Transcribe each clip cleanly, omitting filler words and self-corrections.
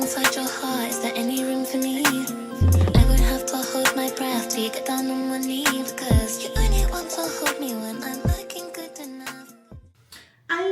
inside your heart, is there any room for me? I would have to hold my breath till you get down on one knee, because you only want to hold me when I'm looking good enough. I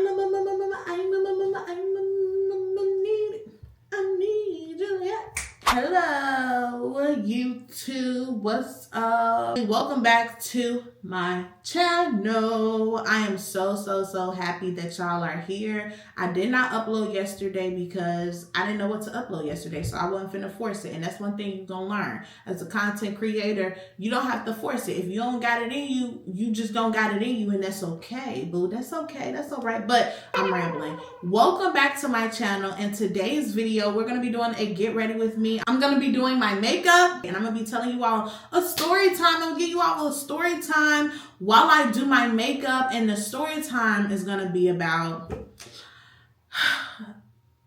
need you, yeah. Hello, YouTube. What's up? Welcome back to my channel. I am so happy that y'all are here. I did not upload yesterday because I didn't know what to upload yesterday, so I wasn't finna force it. And that's one thing you're gonna learn as a content creator. You don't have to force it. If you don't got it in you, you just don't got it in you, and that's okay, boo. That's okay. That's all right. But I'm rambling. Welcome back to my channel. In today's video, we're gonna be doing a get ready with me. I'm gonna be doing my makeup, and I'm gonna be telling you all a story time. I'm gonna give you all a story time while I do my makeup, and the story time is gonna be about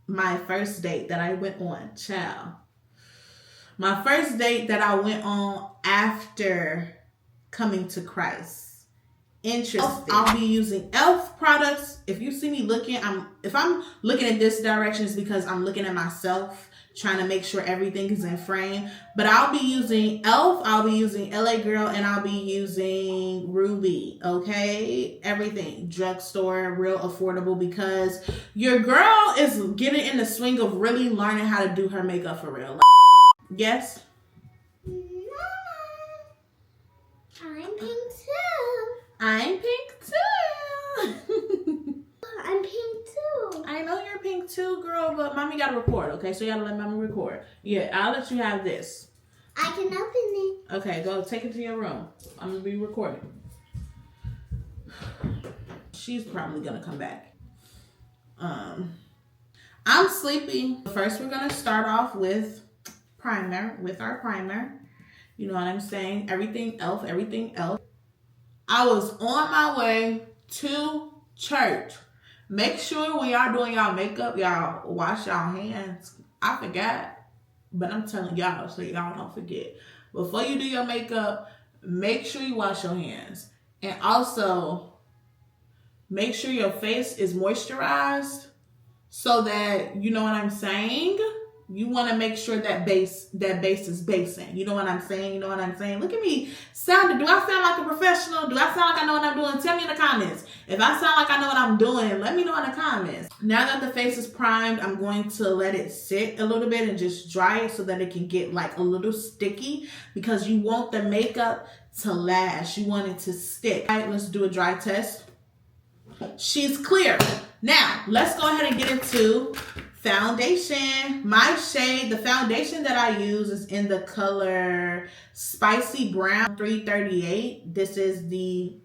my first date that I went on, child. My first date that I went on after coming to Christ. Interesting. I'll be using e.l.f. products. If you see me looking, if I'm looking at this direction, it's because I'm looking at myself, trying to make sure everything is in frame. But I'll be using e.l.f., I'll be using LA Girl, and I'll be using Ruby, okay? Everything. Drugstore, real affordable, because your girl is getting in the swing of really learning how to do her makeup for real. Yes? I'm pink too. I'm pink too. I'm pink too. I know you're pink too, girl, but mommy gotta record, okay? So you gotta let mommy record. Yeah, I'll let you have this. I can open it. Okay, go take it to your room. I'm gonna be recording. She's probably gonna come back. I'm sleepy. First, we're gonna start off with our primer. You know what I'm saying? Everything e.l.f., everything e.l.f. I was on my way to church. Make sure when y'all doing y'all makeup, y'all wash y'all hands. I forgot, but I'm telling y'all so y'all don't forget. Before you do your makeup, make sure you wash your hands. And also, make sure your face is moisturized so that, you know what I'm saying? You want to make sure that base is basing. You know what I'm saying? You know what I'm saying? Look at me. Do I sound like a professional? Do I sound like I know what I'm doing? Tell me in the comments. If I sound like I know what I'm doing, let me know in the comments. Now that the face is primed, I'm going to let it sit a little bit and just dry it so that it can get like a little sticky, because you want the makeup to last. You want it to stick. All right, let's do a dry test. She's clear. Now, let's go ahead and get into foundation. My shade, the foundation that I use is in the color Spicy Brown 338. This is the,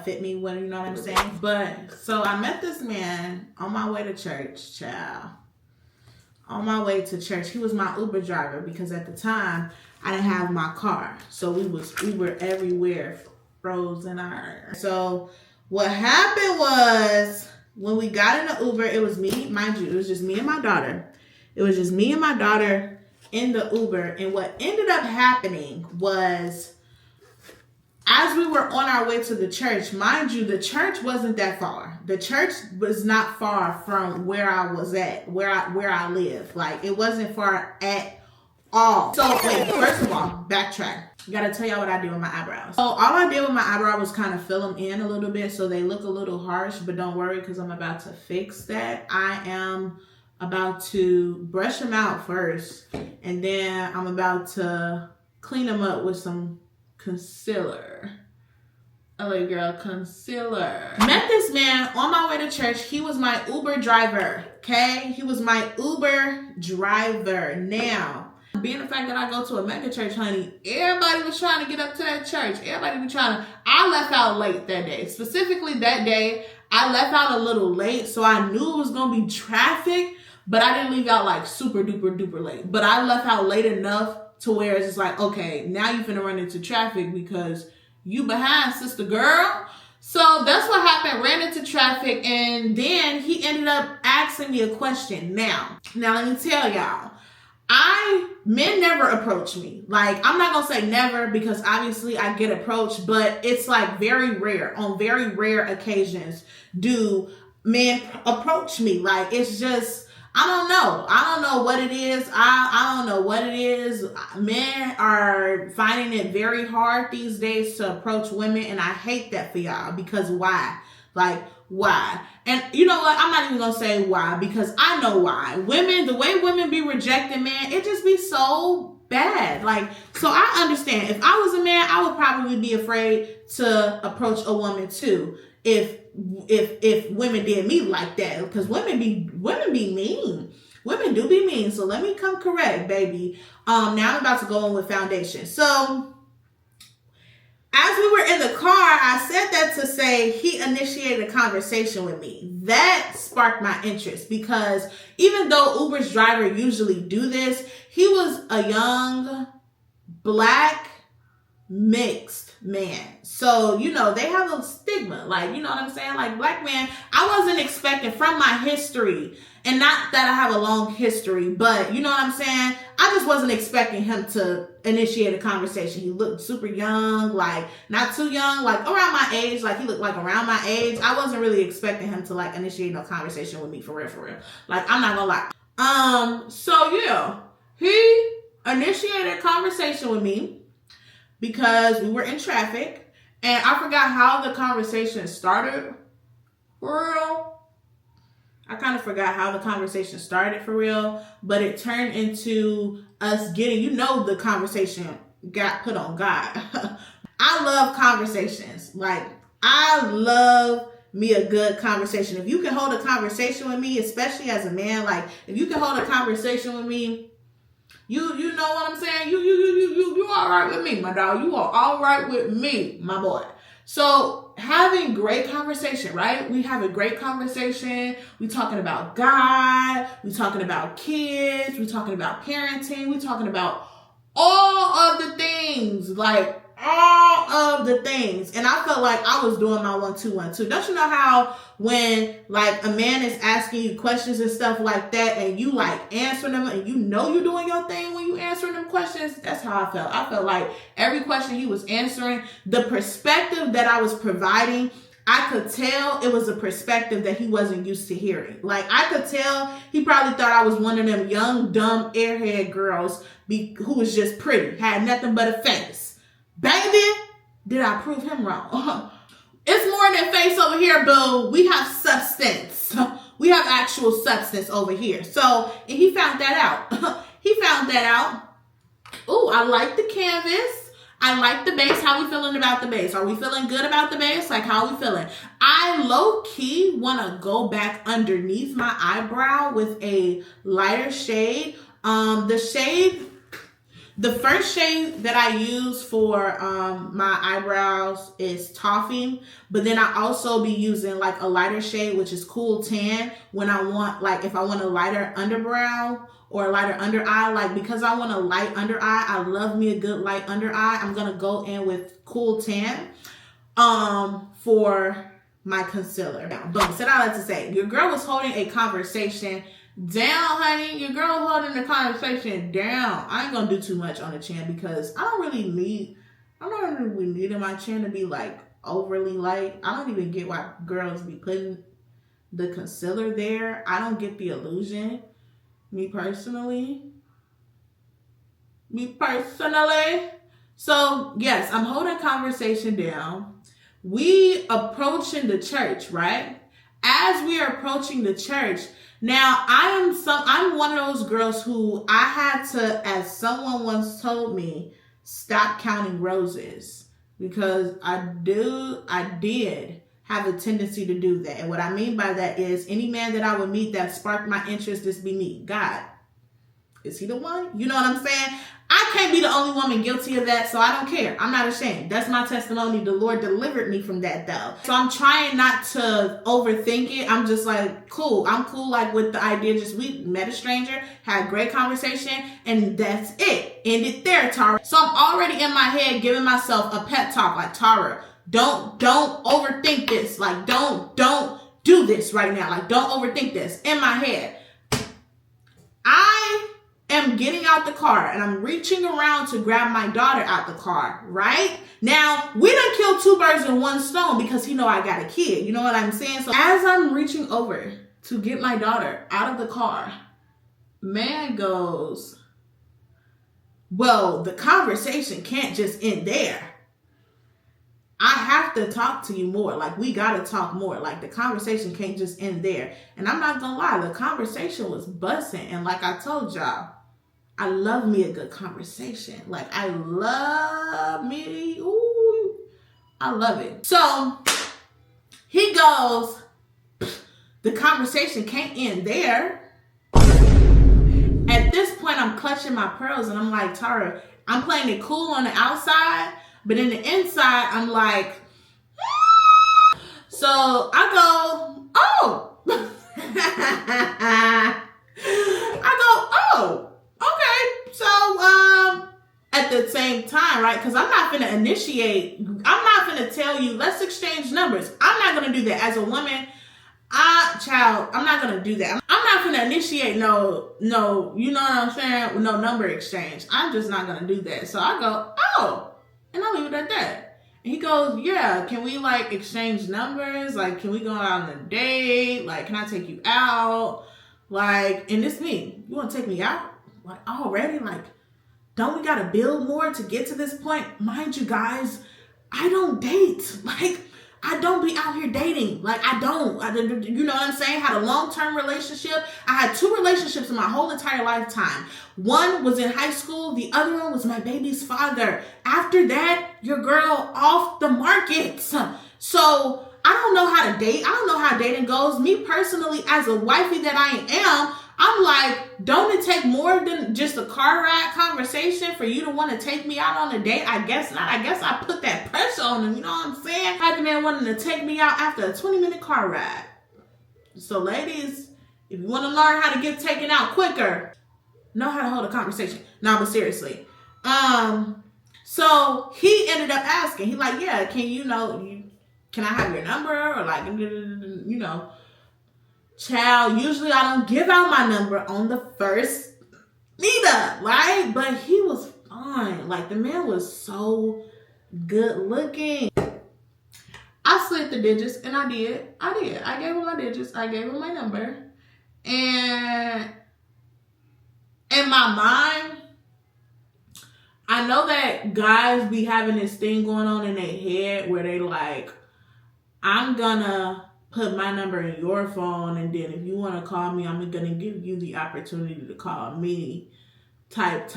fit me when, you know what I'm saying? But, so I met this man on my way to church, child. On my way to church. He was my Uber driver because at the time, I didn't have my car. So we were everywhere, frozen iron. So what happened was, when we got in the Uber, it was me, mind you, it was just me and my daughter. It was just me and my daughter in the Uber. And what ended up happening was, as we were on our way to the church, mind you, the church wasn't that far. The church was not far from where I was at, where I live. Like, it wasn't far at all. So, wait, first of all, backtrack. Gotta tell y'all what I did with my eyebrows. So all I did with my eyebrow was kind of fill them in a little bit so they look a little harsh, but don't worry because I'm about to fix that. I am about to brush them out first, and then I'm about to clean them up with some concealer. LA Girl concealer. Met this man on my way to church. He was my Uber driver, okay? He was my Uber driver. Now, being the fact that I go to a mega church, honey, everybody was trying to get up to that church. Everybody was I left out late that day. Specifically that day, I left out a little late, so I knew it was going to be traffic, but I didn't leave out like super duper late. But I left out late enough to where it's just like, okay, now you finna run into traffic because you behind, sister girl. So that's what happened, ran into traffic, and then he ended up asking me a question. Now let me tell y'all. Men never approach me. Like, I'm not gonna say never because obviously I get approached, but it's like very rare. On very rare occasions do men approach me. Like, it's just, I don't know. I don't know what it is. I don't know what it is. Men are finding it very hard these days to approach women, and I hate that for y'all, because why? Like, why? And you know what? I'm not even gonna say why, because I know why. Women, the way women be rejecting men, it just be so bad. Like, so I understand. If I was a man, I would probably be afraid to approach a woman too. If women did me like that, because women be mean. Women do be mean. So let me come correct, baby. Now I'm about to go on with foundation. So as we were in the car, I said that to say he initiated a conversation with me. That sparked my interest, because even though Uber's driver usually do this, he was a young, black, mixed man. So, you know, they have a stigma. Like, you know what I'm saying? Like, black man, I wasn't expecting from my history, and not that I have a long history, but you know what I'm saying? I just wasn't expecting him to initiate a conversation. He looked super young, like not too young, like around my age. Like, he looked like around my age. I wasn't really expecting him to like initiate no conversation with me, for real, for real. Like, I'm not gonna lie. So yeah, he initiated a conversation with me because we were in traffic, and I forgot how the conversation started, for real. I kind of forgot how the conversation started, for real, but it turned into us getting, you know, the conversation got put on God. I love conversations. Like, I love me a good conversation. If you can hold a conversation with me, especially as a man, like, if you can hold a conversation with me, you know what I'm saying? You all right with me, my dog. You are all right with me, my boy. So having great conversation, right? We have a great conversation. We talking about God. We talking about kids. We talking about parenting. We talking about all of the things, like all of the things. And I felt like I was doing my 1-2-1-2. Don't you know how when like a man is asking you questions and stuff like that, and you like answering them, and you know you're doing your thing when you answering them questions? That's how I felt. I felt like every question he was answering, the perspective that I was providing, I could tell it was a perspective that he wasn't used to hearing. Like, I could tell he probably thought I was one of them young, dumb, airhead girls who was just pretty, had nothing but a face. Baby, did I prove him wrong? It's more than face over here, boo. We have substance. We have actual substance over here. So, and he found that out. He found that out. Ooh, I like the canvas. I like the base. How we feeling about the base? Are we feeling good about the base? Like, how are we feeling? I low-key want to go back underneath my eyebrow with a lighter shade. The first shade that I use for my eyebrows is Toffee, but then I also be using like a lighter shade, which is Cool Tan, when I want, like, if I want a lighter underbrow or a lighter under eye. Like, because I want a light under eye, I love me a good light under eye, I'm gonna go in with Cool Tan for my concealer. Boom. Said I like to say, your girl was holding a conversation down, honey. Your girl holding the conversation down. I ain't gonna do too much on the chin, because I'm not really needing my chin to be like overly light. I don't even get why girls be putting the concealer there. I don't get the illusion. Me personally. So yes, I'm holding conversation down. We approaching the church, right? As we are approaching the church, now I'm one of those girls who I had to, as someone once told me, stop counting roses, because I did have a tendency to do that. And what I mean by that is, any man that I would meet that sparked my interest, this be me. God, is he the one? You know what I'm saying? I can't be the only woman guilty of that, so I don't care. I'm not ashamed. That's my testimony. The Lord delivered me from that, though. So I'm trying not to overthink it. I'm just like, cool. I'm cool, like, with the idea, just we met a stranger, had a great conversation, and that's it. End it there, Tara. So I'm already in my head giving myself a pep talk, like, Tara, don't overthink this. Like, don't do this right now. Like, don't overthink this. In my head, I am getting out the car and I'm reaching around to grab my daughter out the car, right? Now, we done killed 2 birds in 1 stone, because he know I got a kid. You know what I'm saying? So as I'm reaching over to get my daughter out of the car, Man goes, well, the conversation can't just end there. I have to talk to you more. Like, we got to talk more. Like, the conversation can't just end there. And I'm not gonna lie, the conversation was buzzing. And like I told y'all, I love me a good conversation. Like, I love me. Ooh, I love it. So he goes, the conversation can't end there. At this point, I'm clutching my pearls and I'm like, Tara, I'm playing it cool on the outside, but in the inside, I'm like, ah! So I go, oh. I go, oh, okay. So at the same time, right? Because I'm not gonna initiate, I'm not gonna tell you, let's exchange numbers. I'm not gonna do that as a woman. I'm not gonna do that. I'm not gonna initiate no, you know what I'm saying? No number exchange. I'm just not gonna do that. So I go, oh, and I'll leave it at that. And he goes, yeah, can we like exchange numbers? Like, can we go out on a date? Like, can I take you out? Like, and it's me. You wanna take me out? Like, already? Like, don't we gotta build more to get to this point? Mind you guys, I don't date. Like, I don't be out here dating. Like, I don't. You know what I'm saying? Had a long-term relationship. I had 2 relationships in my whole entire lifetime. One was in high school. The other one was my baby's father. After that, your girl off the market. So I don't know how to date. I don't know how dating goes. Me personally, as a wifey that I am, I'm like, don't it take more than just a car ride conversation for you to want to take me out on a date? I guess not. I guess I put that pressure on him. You know what I'm saying? I had the man wanting to take me out after a 20-minute car ride. So ladies, if you want to learn how to get taken out quicker, know how to hold a conversation. No, but seriously. So he ended up asking. He like, yeah, can I have your number? Or like, you know. Child, usually I don't give out my number on the first meetup, right? But he was fine. Like, the man was so good looking. I slid the digits, and I did. I gave him my digits. I gave him my number. And in my mind, I know that guys be having this thing going on in their head where they like, I'm gonna put my number in your phone, and then if you want to call me, I'm gonna give you the opportunity to call me type.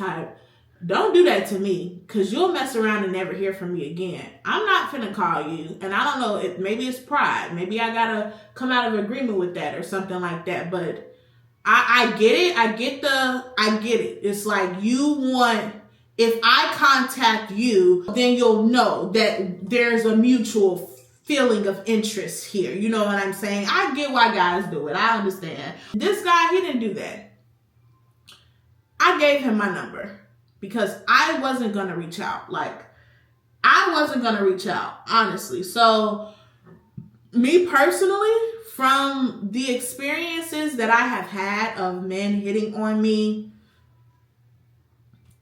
Don't do that to me, because you'll mess around and never hear from me again. I'm not finna call you. And I don't know, maybe it's pride. Maybe I gotta come out of agreement with that or something like that. But I get it. I get it. It's like, if I contact you, then you'll know that there's a mutual feeling of interest here. You know what I'm saying? I get why guys do it. I understand. This guy, he didn't do that. I gave him my number because I wasn't going to reach out. Like, I wasn't going to reach out, honestly. So, me personally, from the experiences that I have had of men hitting on me,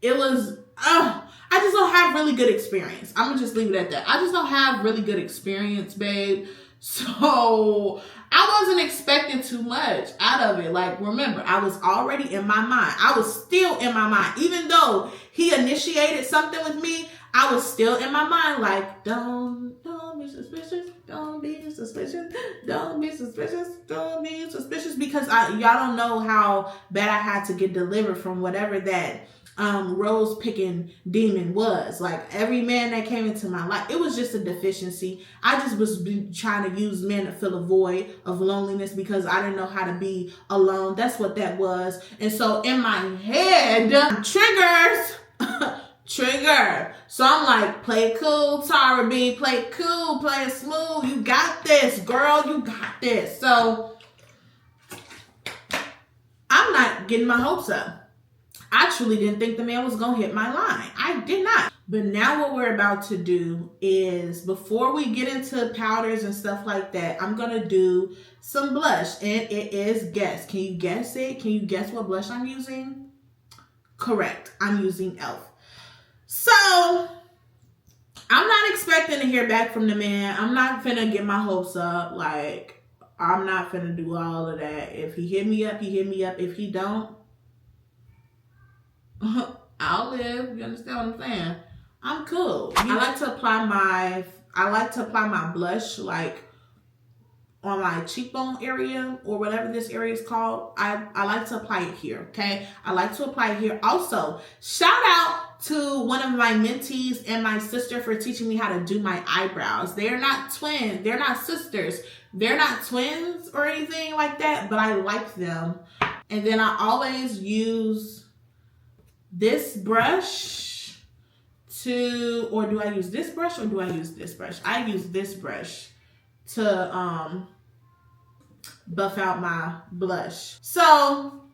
it was, I just don't have really good experience. I'm going to just leave it at that. I just don't have really good experience, babe. So I wasn't expecting too much out of it. Like, remember, I was already in my mind. I was still in my mind. Even though he initiated something with me, I was still in my mind like, don't be suspicious. Don't be suspicious. Don't be suspicious. Don't be suspicious. Because y'all don't know how bad I had to get delivered from whatever that rose picking demon was. Like, every man that came into my life, it was just a deficiency. I just was trying to use men to fill a void of loneliness because I didn't know how to be alone. That's what that was. And so in my head, triggers. Trigger. So I'm like, play it cool, Tara B. Play it cool, play it smooth. You got this, girl. You got this. So I'm not getting my hopes up. I truly didn't think the man was going to hit my line. I did not. But now what we're about to do is, before we get into powders and stuff like that, I'm going to do some blush. And it is Guess. Can you guess it? Can you guess what blush I'm using? Correct. I'm using e.l.f. So, I'm not expecting to hear back from the man. I'm not finna get my hopes up. Like, I'm not finna do all of that. If he hit me up, he hit me up. If he don't, I'll live. You understand what I'm saying? I'm cool. I like to apply my blush like on my cheekbone area or whatever this area is called. I like to apply it here, okay? I like to apply it here. Also, shout out to one of my mentees and my sister for teaching me how to do my eyebrows. They're not twins. They're not sisters. They're not twins or anything like that, but I like them. And then I always use this brush or do I use this brush or do I use this brush? I use this brush to buff out my blush. So,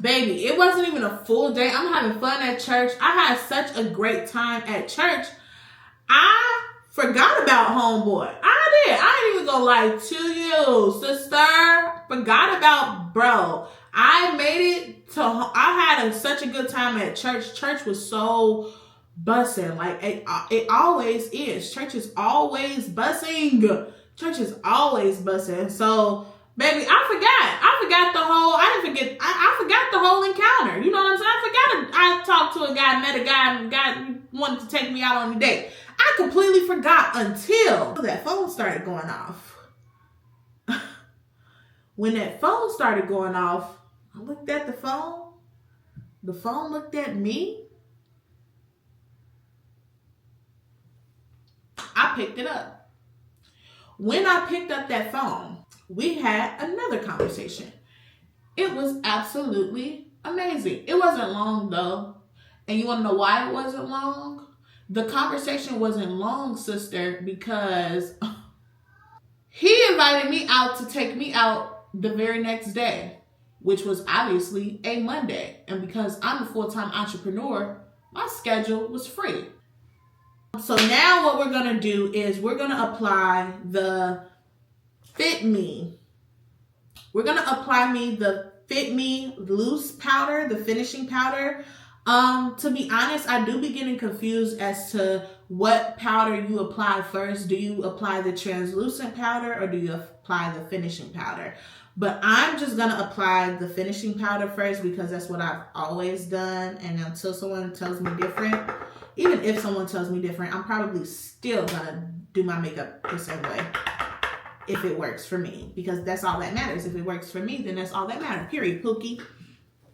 baby, it wasn't even a full day. I'm having fun at church. I had such a great time at church. I forgot about homeboy. I did. I ain't even gonna lie to you, sister. Forgot about bro. I made it to. I had such a good time at church. Church was so bussing. Like it always is. Church is always bussing. Church is always bussing. So, baby, I forgot the whole. I forgot the whole encounter. You know what I'm saying? I talked to a guy, met a guy, and the guy wanted to take me out on a date. I completely forgot until that phone started going off. When that phone started going off, I looked at the phone. The phone looked at me. I picked it up. When I picked up that phone, we had another conversation. It was absolutely amazing. It wasn't long though. And you want to know why it wasn't long? The conversation wasn't long, sister, because he invited me out to take me out the very next day, which was obviously a Monday. And because I'm a full-time entrepreneur, my schedule was free. So now what we're going to do is we're going to apply the Fit Me. We're going to apply the Fit Me loose powder, the finishing powder. To be honest, I do be getting confused as to what powder you apply first. Do you apply the translucent powder or do you apply the finishing powder? But I'm just going to apply the finishing powder first because that's what I've always done. And until someone tells me different, even if someone tells me different, I'm probably still going to do my makeup the same way if it works for me. Because that's all that matters. If it works for me, then that's all that matters. Period, Pookie.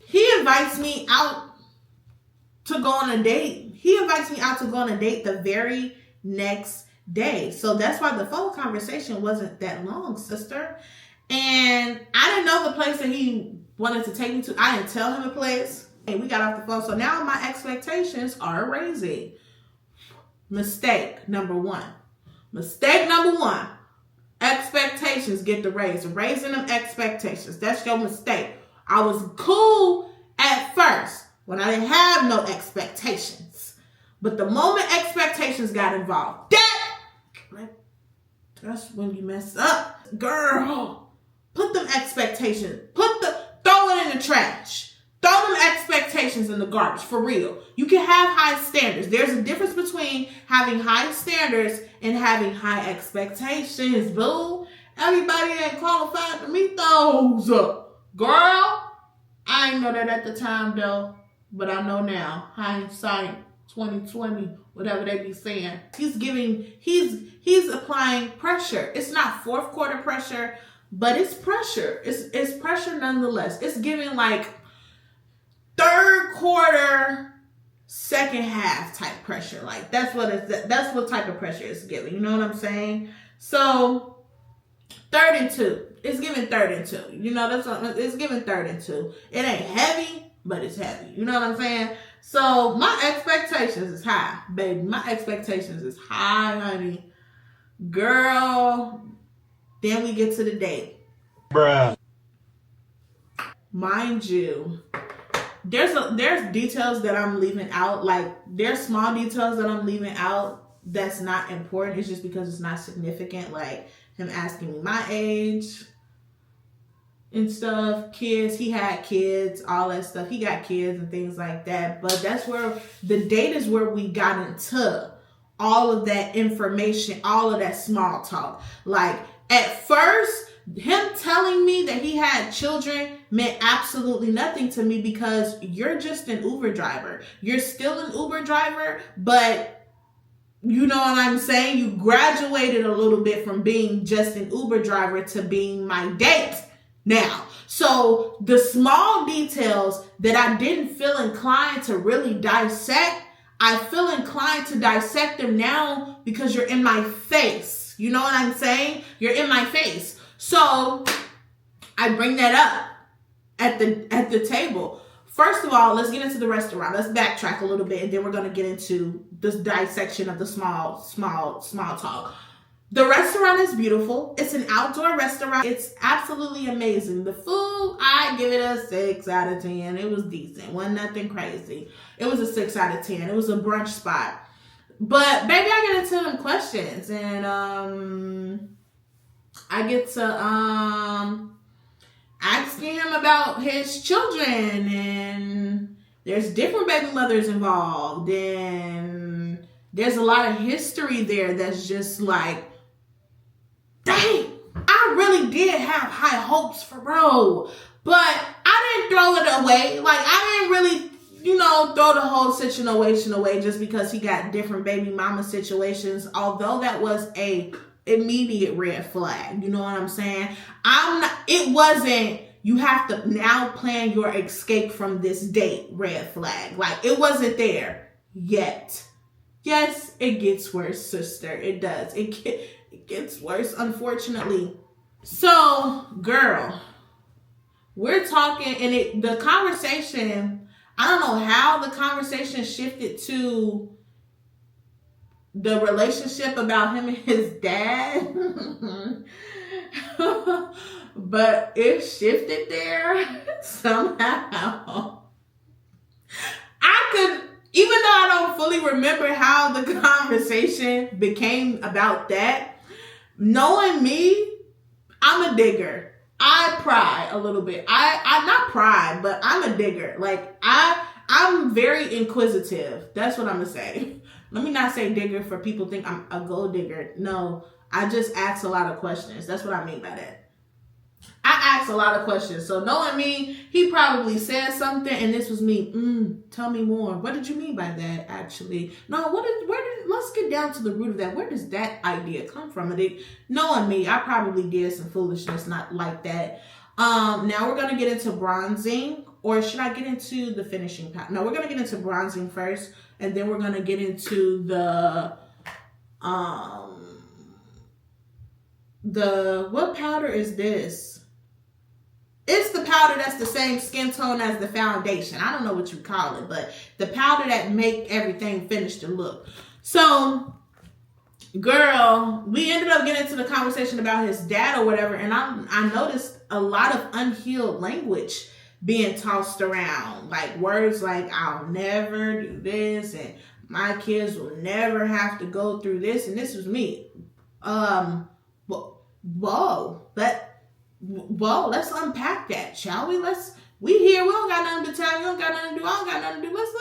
He invites me out to go on a date. He invites me out to go on a date the very next day. So that's why the phone conversation wasn't that long, sister. And I didn't know the place that he wanted to take me to. I didn't tell him the place. And we got off the phone. So now my expectations are raising. Mistake number one. Mistake number one. Expectations get the raise. Raising them expectations. That's your mistake. I was cool at first when I didn't have no expectations. But the moment expectations got involved, that's when you mess up. Girl, put them expectations. Throw it in the trash. Throw them expectations in the garbage, for real. You can have high standards. There's a difference between having high standards and having high expectations, boo. Everybody ain't qualified to meet those. Girl, I ain't know that at the time, though. But I know now. Hindsight 2020, whatever they be saying. He's applying pressure. It's not fourth quarter pressure, but it's pressure. It's pressure nonetheless. It's giving like third quarter, second half type pressure. Like that's what type of pressure it's giving. You know what I'm saying? So 3rd and 2. It's giving 3rd and 2. You know, it's giving 3rd and 2. It ain't heavy, but it's heavy. You know what I'm saying? So my expectations is high, baby. My expectations is high, honey. Girl, then we get to the date. Bruh. Mind you, there's details that I'm leaving out. Like, there's small details that I'm leaving out that's not important. It's just because it's not significant. Like him asking me my age and stuff, kids, he had kids, all that stuff. He got kids and things like that. But that's where the date is where we got into all of that information, all of that small talk. Like at first, him telling me that he had children meant absolutely nothing to me because you're just an Uber driver. You're still an Uber driver, but you know what I'm saying? You graduated a little bit from being just an Uber driver to being my date now. So the small details that I didn't feel inclined to really dissect, I feel inclined to dissect them now because you're in my face. You know what I'm saying? You're in my face. So I bring that up at the table. First of all, let's get into the restaurant. Let's backtrack a little bit, and then we're going to get into this dissection of the small talk. The restaurant is beautiful. It's an outdoor restaurant. It's absolutely amazing. The food, I give it a 6 out of 10. It was decent. Wasn't nothing crazy. It was a 6 out of 10. It was a brunch spot. But baby, I get into them questions, and I get to asking him about his children, and there's different baby mothers involved, and there's a lot of history there that's just like, dang, I really did have high hopes for bro, but I didn't throw it away. Like, I didn't really, throw the whole situation away just because he got different baby mama situations, although that was a immediate red flag. You know what I'm saying? It wasn't, you have to now plan your escape from this date red flag. Like, it wasn't there yet. Yes, it gets worse, sister. It does. It gets worse, unfortunately. So, girl, we're talking, and the conversation, I don't know how the conversation shifted to the relationship about him and his dad. But it shifted there somehow. Even though I don't fully remember how the conversation became about that, knowing me, I'm a digger. I pry a little bit. I not pry, but I'm a digger. Like, I'm very inquisitive. That's what I'm gonna say. Let me not say digger for people think I'm a gold digger. No, I just ask a lot of questions. That's what I mean by that. I asked a lot of questions. So knowing me, he probably said something, and this was me. Tell me more. What did you mean by that, actually? No, let's get down to the root of that. Where does that idea come from? Knowing me, I probably did some foolishness not like that. Now we're going to get into bronzing, or should I get into the finishing powder? No, we're going to get into bronzing first, and then we're going to get into what powder is this? It's the powder that's the same skin tone as the foundation. I don't know what you call it, but the powder that make everything finish the look. So, girl, we ended up getting into the conversation about his dad or whatever, and I noticed a lot of unhealed language being tossed around. Like words like, I'll never do this, and my kids will never have to go through this, and this was me. Whoa, let's unpack that, shall we? We here, we don't got nothing to tell, you don't got nothing to do, I don't got nothing to do. Let's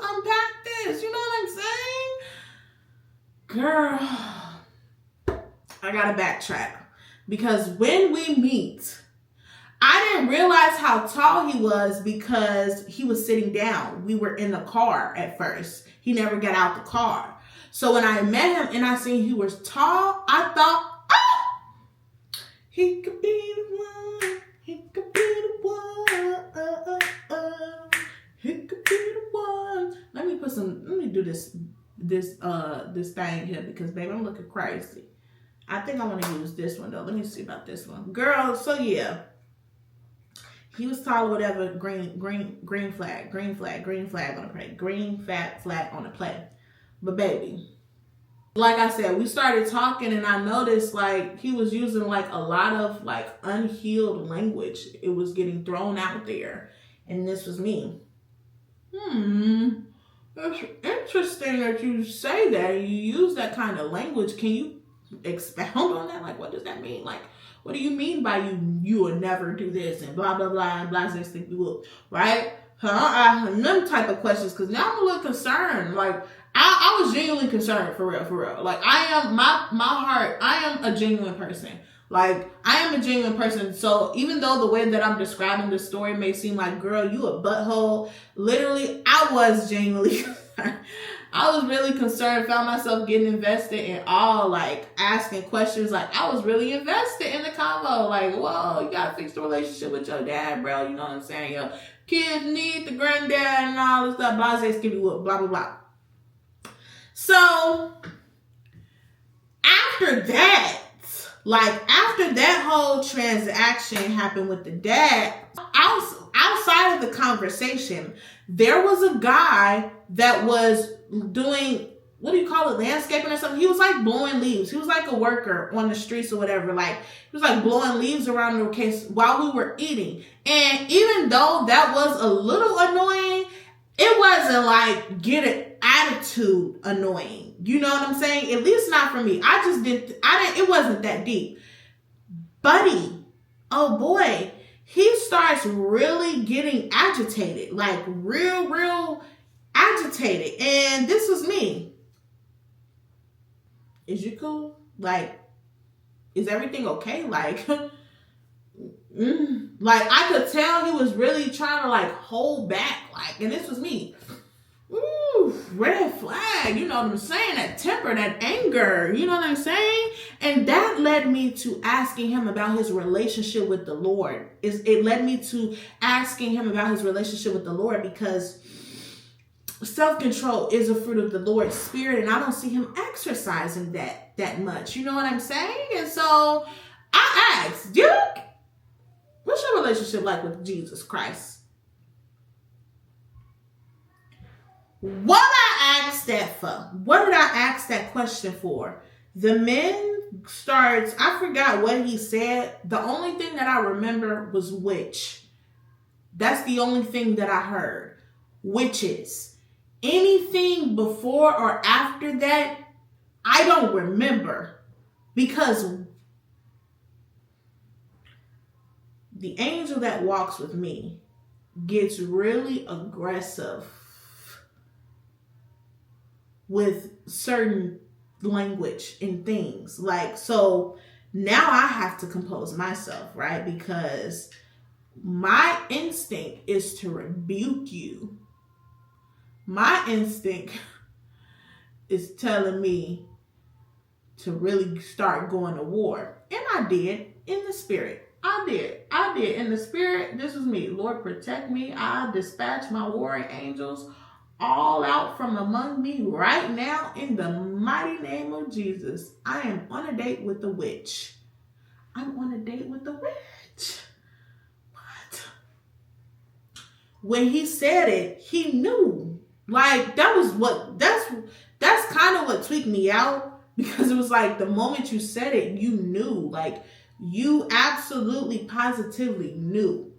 unpack this, you know what I'm saying? Girl, I gotta backtrack. Because when we meet, I didn't realize how tall he was because he was sitting down. We were in the car at first. He never got out the car. So when I met him and I seen he was tall, I thought, he could be the one. He could be the one. He could be the one. Let me do this thing here because, baby, I'm looking crazy. I think I want to use this one, though. Let me see about this one. Girl, so yeah. He was tall or whatever. Green flag on the plate. Green flag on the plate. But, baby, like I said, we started talking and I noticed like he was using like a lot of like unhealed language. It was getting thrown out there. And this was me. That's interesting that you say that. You use that kind of language. Can you expound on that? Like, what does that mean? Like, what do you mean by you will never do this and blah, blah, blah, and blah, right? Them type of questions, because now I'm a little concerned. Like, I was genuinely concerned, for real. Like, I am, my heart, I am a genuine person. Like, I am a genuine person. So even though the way that I'm describing the story may seem like, girl, you a butthole, literally, I was genuinely I was really concerned, found myself getting invested in all, like, asking questions. Like, I was really invested in the convo. Like, whoa, you gotta fix the relationship with your dad, bro. You know what I'm saying? Your kids need the granddad and all this stuff. Blase, skibby whoop, blah, blah, blah. So, after that, whole transaction happened with the dad, outside of the conversation, there was a guy that was doing, what do you call it, landscaping or something? He was like blowing leaves. He was like a worker on the streets or whatever. Like, he was like blowing leaves around the case while we were eating. And even though that was a little annoying, it wasn't like get an attitude annoying. You know what I'm saying? At least not for me. It wasn't that deep. Buddy, oh boy, he starts really getting agitated, like real agitated. And this was me. Is you cool? Like, is everything okay? Like, like I could tell he was really trying to like hold back, like, and this was me. Ooh, red flag, you know what I'm saying? That temper, that anger, you know what I'm saying? And that led me to asking him about his relationship with the Lord. It led me to asking him about his relationship with the Lord, because self-control is a fruit of the Lord's Spirit, and I don't see him exercising that much. You know what I'm saying? And so I asked, Duke, what's your relationship like with Jesus Christ? What I asked that for? What did I ask that question for? The man starts, I forgot what he said. The only thing that I remember was witch. That's the only thing that I heard. Witches. Anything before or after that, I don't remember, because the angel that walks with me gets really aggressive with certain language and things. Like, so now I have to compose myself, right? Because my instinct is to rebuke you. My instinct is telling me to really start going to war. And I did in the spirit. I did in the spirit. This was me. Lord, protect me. I dispatch my warring angels all out from among me right now in the mighty name of Jesus. I am on a date with the witch. I'm on a date with the witch. What? When he said it, he knew. Like, that's kind of what tweaked me out, because it was like the moment you said it, you knew. Like, you absolutely positively knew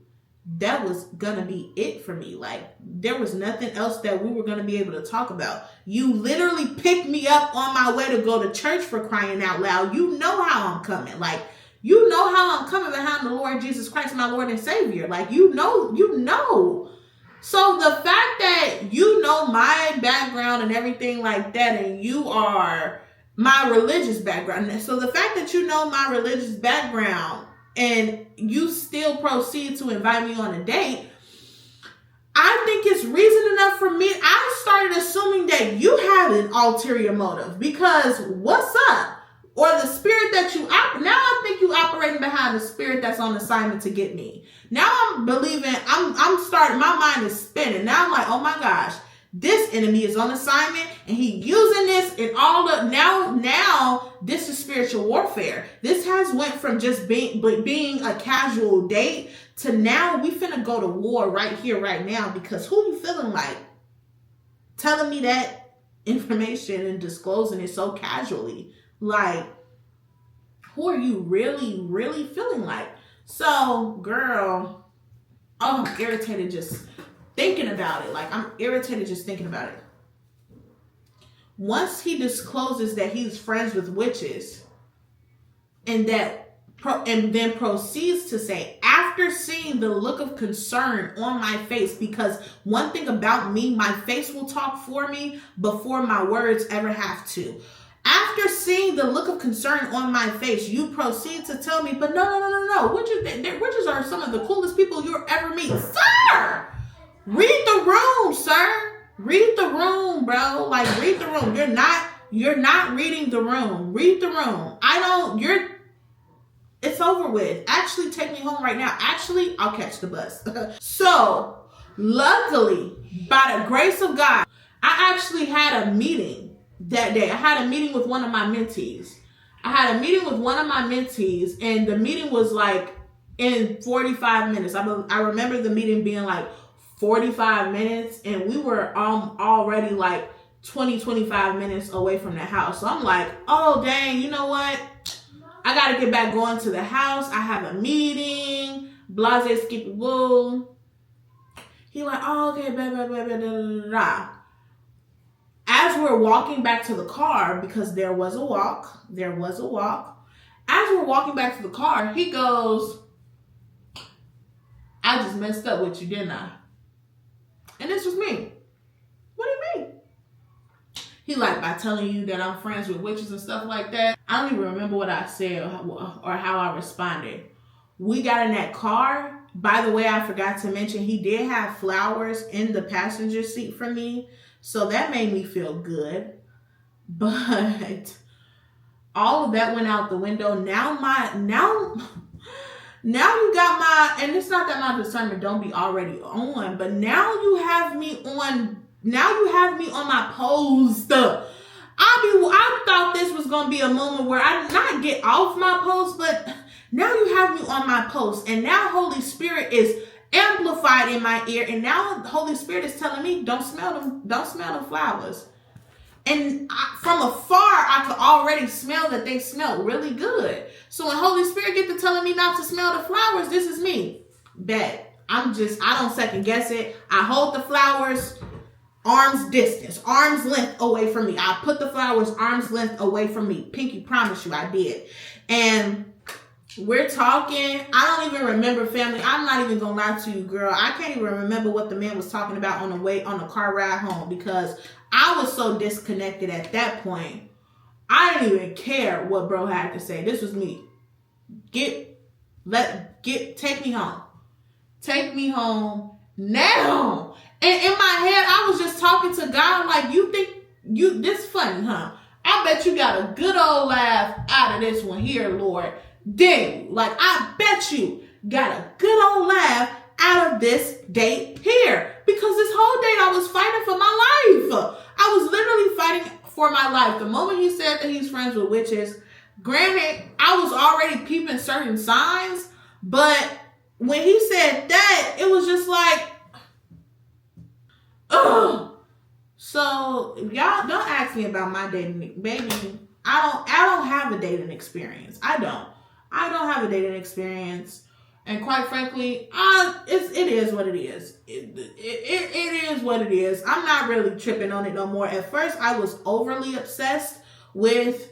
that was gonna be it for me. Like, there was nothing else that we were gonna be able to talk about. You literally picked me up on my way to go to church, for crying out loud. You know how I'm coming. Like, you know how I'm coming behind the Lord Jesus Christ, my Lord and Savior. Like, you know. So the fact that you know my background and everything like that, and you are my religious background. So the fact that you know my religious background and you still proceed to invite me on a date, I think it's reason enough for me. I started assuming that you had an ulterior motive, because what's up? Or the spirit that you now I think you operating behind the spirit that's on assignment to get me. Now I'm believing, I'm starting, my mind is spinning. Now I'm like, oh my gosh, this enemy is on assignment, and he using this in all the, now this is spiritual warfare. This has went from just being a casual date to now we finna go to war right here, right now, because who you feeling like? Telling me that information and disclosing it so casually. Like, who are you really feeling like? So, girl, oh, I'm irritated just thinking about it. Like, I'm irritated just thinking about it. Once he discloses that he's friends with witches, and then proceeds to say, after seeing the look of concern on my face, because one thing about me, my face will talk for me before my words ever have to. After seeing the look of concern on my face, you proceed to tell me, but no. Witches are some of the coolest people you'll ever meet. Sir! Read the room, sir. Read the room, bro. Like, read the room. You're not reading the room. Read the room. It's over with. Actually, take me home right now. Actually, I'll catch the bus. So, luckily, by the grace of God, I actually had a meeting that day. I had a meeting with one of my mentees. And the meeting was like in 45 minutes. I remember the meeting being like 45 minutes, and we were already like 25 minutes away from the house. So I'm like, oh, dang, you know what? I got to get back going to the house. I have a meeting. Blase, skippy, woo. He like, oh, okay, blah. As we're walking back to the car, because there was a walk. As we're walking back to the car, he goes, I just messed up with you, didn't I? And this was me. What do you mean? He like, by telling you that I'm friends with witches and stuff like that. I don't even remember what I said or how I responded. We got in that car. By the way, I forgot to mention, he did have flowers in the passenger seat for me. So that made me feel good. But all of that went out the window. Now you got my, and it's not that my discernment don't be already on, but now you have me on my post. I thought this was going to be a moment where I not get off my post, but now you have me on my post, and now Holy Spirit is amplified in my ear, and now Holy Spirit is telling me, don't smell them flowers. And from afar, I could already smell that they smell really good. So when Holy Spirit get to telling me not to smell the flowers, this is me. Bet. I don't second guess it. I hold the flowers arm's distance, arm's length away from me. I put the flowers arm's length away from me. Pinky, promise you I did. And we're talking. I don't even remember, family. I'm not even gonna lie to you, girl. I can't even remember what the man was talking about on the car ride home, because I was so disconnected at that point. I didn't even care what bro had to say. This was me. Take me home. Take me home now. And in my head, I was just talking to God like, this funny, huh? I bet you got a good old laugh out of this one here, Lord. Dang, like I bet you got a good old laugh out of this date here. Because this whole date I was fighting for my life. I was literally fighting for my life. The moment he said that he's friends with witches, granted, I was already peeping certain signs, but when he said that, it was just like, ugh. So y'all don't ask me about my dating, baby. I don't have a dating experience. I don't have a dating experience. And quite frankly, it is what it is. It is what it is. I'm not really tripping on it no more. At first, I was overly obsessed with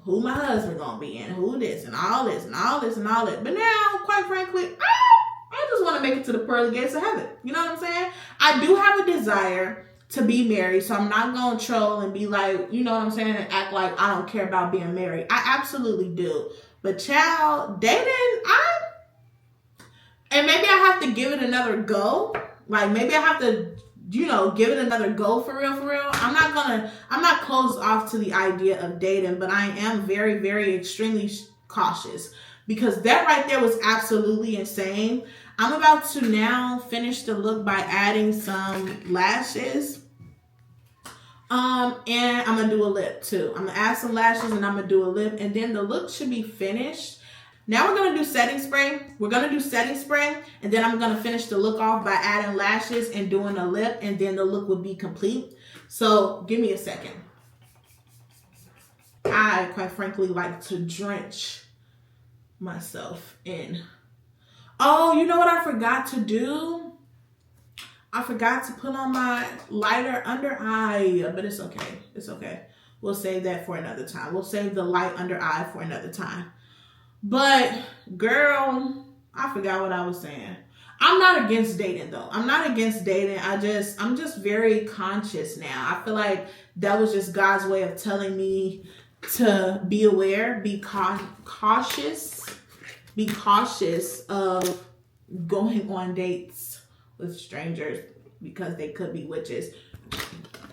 who my husband gonna be and who this and all this and all this and all that. But now, quite frankly, I just want to make it to the pearly gates of heaven. You know what I'm saying? I do have a desire to be married, so I'm not gonna troll and be like, you know what I'm saying, and act like I don't care about being married. I absolutely do. But child, dating, and maybe I have to give it another go. Like, maybe I have to, give it another go for real. I'm not closed off to the idea of dating, but I am very, very extremely cautious, because that right there was absolutely insane. I'm about to now finish the look by adding some lashes. And I'm going to do a lip too. I'm going to add some lashes and I'm going to do a lip, and then the look should be finished. Now we're going to do setting spray. And then I'm going to finish the look off by adding lashes and doing a lip, and then the look would be complete. So give me a second. I, quite frankly, like to drench myself in. Oh, you know what I forgot to do? I forgot to put on my lighter under eye, but it's okay. It's okay. We'll save that for another time. We'll save the light under eye for another time. But girl, I forgot what I was saying. I'm not against dating though. I'm not against dating. I'm just very conscious now. I feel like that was just God's way of telling me to be aware, be cautious of going on dates with strangers because they could be witches.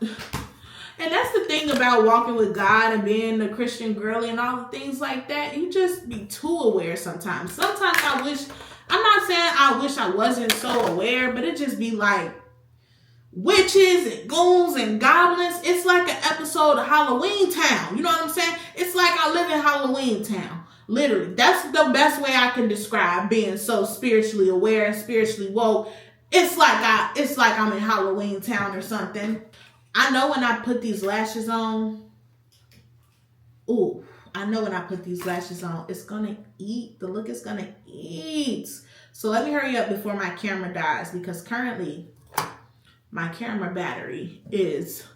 And that's the thing about walking with God and being a Christian girly and all the things like that. You just be too aware sometimes. Sometimes I'm not saying I wish I wasn't so aware, but it just be like witches and ghouls and goblins. It's like an episode of Halloween Town. You know what I'm saying? It's like I live in Halloween Town. Literally. That's the best way I can describe being so spiritually aware and spiritually woke. It's like I'm in Halloween Town or something. I know when I put these lashes on. Ooh, I know when I put these lashes on, it's gonna eat. The look is gonna eat. So let me hurry up before my camera dies, because currently my camera battery is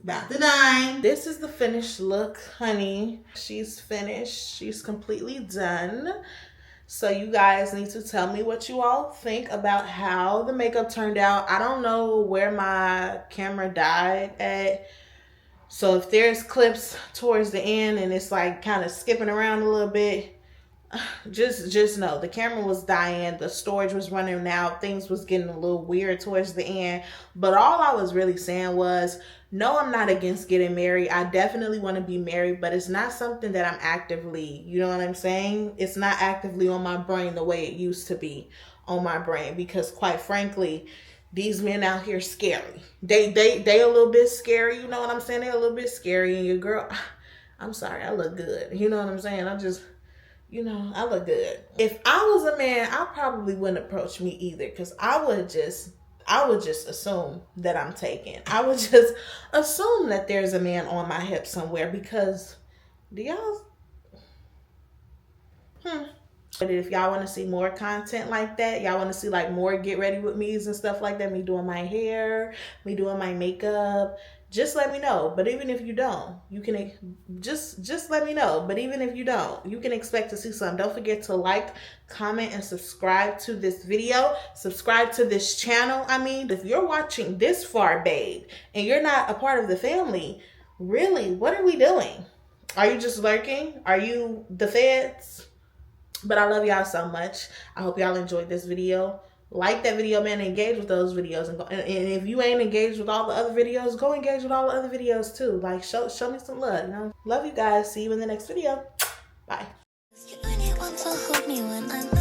about to die. This is the finished look, honey. She's finished. She's completely done. So you guys need to tell me what you all think about how the makeup turned out. I don't know where my camera died at. So if there's clips towards the end and it's like kind of skipping around a little bit, just know the camera was dying, the storage was running out, things was getting a little weird towards the end. But all I was really saying was, no, I'm not against getting married. I definitely want to be married, but it's not something that I'm actively, you know what I'm saying? It's not actively on my brain the way it used to be on my brain, because quite frankly, these men out here scary. They a little bit scary, you know what I'm saying? They're a little bit scary, and your girl, I'm sorry, I look good. You know what I'm saying? I look good. If I was a man, I probably wouldn't approach me either, because I would just assume that I'm taken. I would just assume that there's a man on my hip somewhere, because do y'all? But if y'all want to see more content like that, y'all want to see like more get ready with me's and stuff like that, me doing my hair, me doing my makeup, just let me know. But even if you don't, you can just let me know. But even if you don't, you can expect to see some. Don't forget to like, comment, and subscribe to this video. Subscribe to this channel. I mean, if you're watching this far, babe, and you're not a part of the family, really, what are we doing? Are you just lurking? Are you the feds? But I love y'all so much. I hope y'all enjoyed this video. Like that video, man. Engage with those videos. And if you ain't engaged with all the other videos, go engage with all the other videos too. Like, show me some love, you know? Love you guys. See you in the next video. Bye. You only want to hold me when I'm